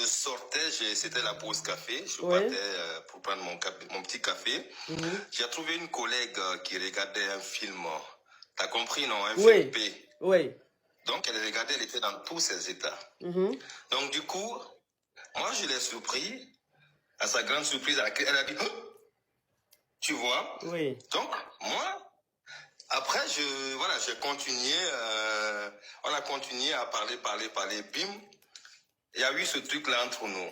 sortais, c'était la pause café, je partais pour prendre mon petit café. J'ai trouvé une collègue qui regardait un film, t'as compris, non? Un film P. Oui. Donc elle regardait, elle était dans tous ses états. Donc du coup, moi je l'ai surpris, à sa grande surprise, elle a dit, oh! Tu vois? Oui. Donc moi, après, j'ai continué, on a continué à parler, bim, il y a eu ce truc-là entre nous.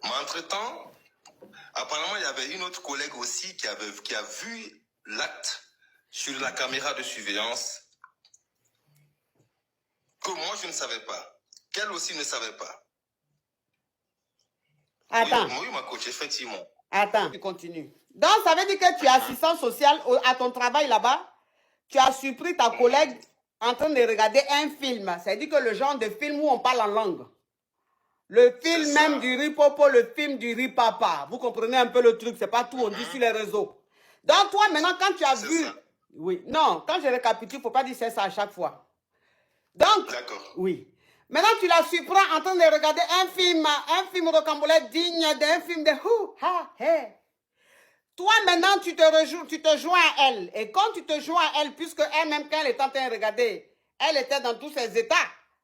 Mais entre-temps, apparemment, il y avait une autre collègue aussi qui a vu l'acte sur la caméra de surveillance que moi, je ne savais pas, qu'elle aussi ne savait pas. Attends. Oui, ma coach, effectivement. Attends, tu continues. Donc, ça veut dire que tu es assistant social à ton travail là-bas. Tu as surpris ta collègue en train de regarder un film. C'est-à-dire que le genre de film où on parle en langue. Le film même du ripopo, le film du ripapa. Vous comprenez un peu le truc, c'est pas tout, on dit sur les réseaux. Donc, toi, maintenant, quand tu as vu... Ça. Oui, non, quand je récapitule, il ne faut pas dire c'est ça à chaque fois. Donc, oui. Maintenant, tu la surprends en train de regarder un film rocambolesque digne d'un film de hou, ha, he. Toi, maintenant, tu te joins à elle. Et quand tu te joins à elle, puisque elle-même, quand elle était en train de regarder, elle était dans tous ses états.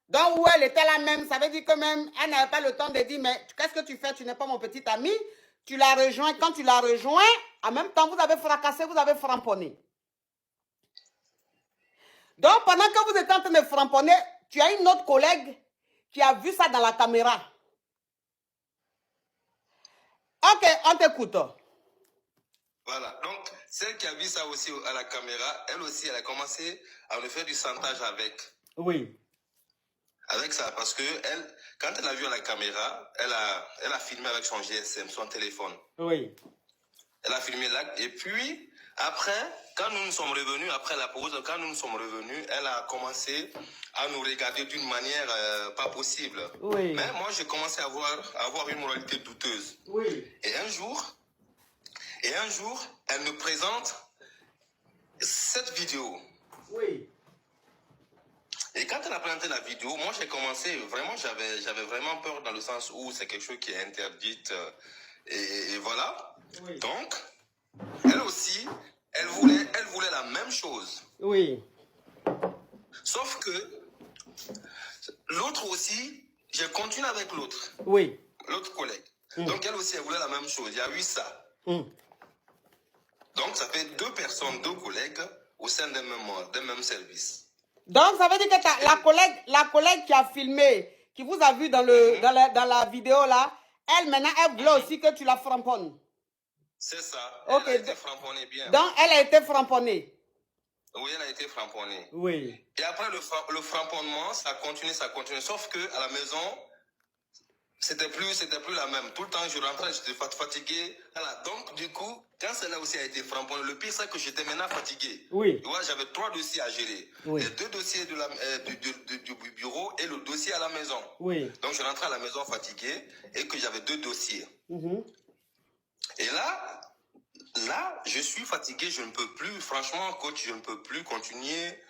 Donc, où elle était là même, ça veut dire que même, elle n'avait pas le temps de dire, mais qu'est-ce que tu fais? Tu n'es pas mon petit ami. Tu la rejoins. Quand tu la rejoins, en même temps, vous avez fracassé, vous avez framponné. Donc, pendant que vous êtes en train de framponner, tu as une autre collègue qui a vu ça dans la caméra. Ok, on t'écoute. Voilà, donc celle qui a vu ça aussi à la caméra, elle aussi, elle a commencé à me faire du chantage avec. Oui. Avec ça, parce que elle, quand elle a vu à la caméra, elle a filmé avec son GSM, son téléphone. Oui. Elle a filmé l'acte, et puis, après, quand nous sommes revenus, après la pause, quand nous sommes revenus, elle a commencé à nous regarder d'une manière pas possible. Oui. Mais moi, j'ai commencé à avoir une moralité douteuse. Oui. Et un jour, elle me présente cette vidéo. Oui. Et quand elle a présenté la vidéo, moi j'ai commencé, vraiment, j'avais vraiment peur dans le sens où c'est quelque chose qui est interdit. Et voilà. Oui. Donc, elle aussi, elle voulait la même chose. Oui. Sauf que l'autre aussi, j'ai continué avec l'autre. Oui. L'autre collègue. Donc elle aussi, elle voulait la même chose. Il y a eu ça. Donc ça fait deux personnes, deux collègues au sein d'un même service. Donc ça veut dire que la collègue qui a filmé, qui vous a vu dans la vidéo là, elle maintenant, elle voulait aussi que tu la framponnes. C'est ça. Elle a été framponnée bien. Donc elle a été framponnée. Oui, elle a été framponnée. Oui. Et après le framponnement, ça continue. Sauf que à la maison, c'était plus la même. Tout le temps, je rentrais, j'étais fatigué. Voilà. Donc, du coup, quand celle-là aussi a été framponnée, le pire, c'est que j'étais maintenant fatigué. Oui. Tu vois, j'avais 3 dossiers à gérer. Oui. Les 2 dossiers du bureau et le dossier à la maison. Oui. Donc, je rentrais à la maison fatigué et que j'avais 2 dossiers. Et là, je suis fatigué, je ne peux plus, franchement, coach, je ne peux plus continuer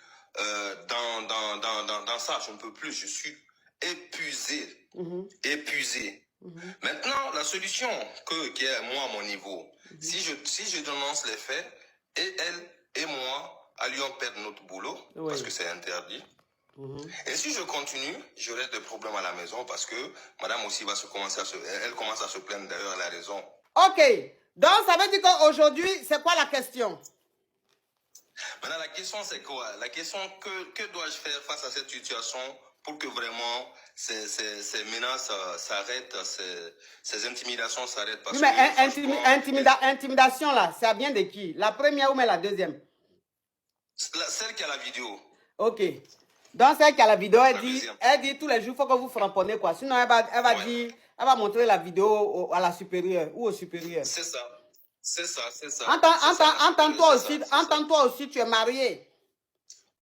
dans ça. Je ne peux plus, je suis épuisé. Épuisé. Maintenant, la solution qui est moi à mon niveau, si je dénonce les faits, et elle et moi allions perdre notre boulot, parce que c'est interdit. Et si je continue, j'aurai des problèmes à la maison parce que madame aussi elle commence à se plaindre, d'ailleurs, elle a raison. Ok. Donc, ça veut dire qu'aujourd'hui, c'est quoi la question? Maintenant, la question, c'est quoi? La question, que dois-je faire face à cette situation pour que vraiment ces menaces s'arrêtent, ces intimidations s'arrêtent? Oui, mais intimidation, là, ça vient de qui? La première ou mais la deuxième? Celle qui a la vidéo. Ok. Donc, celle qui a la vidéo, elle dit tous les jours, il faut que vous frapponnez, quoi. Sinon, elle va dire, elle va montrer la vidéo à la supérieure ou au supérieur. C'est ça. C'est ça. Entends-toi aussi, tu es marié.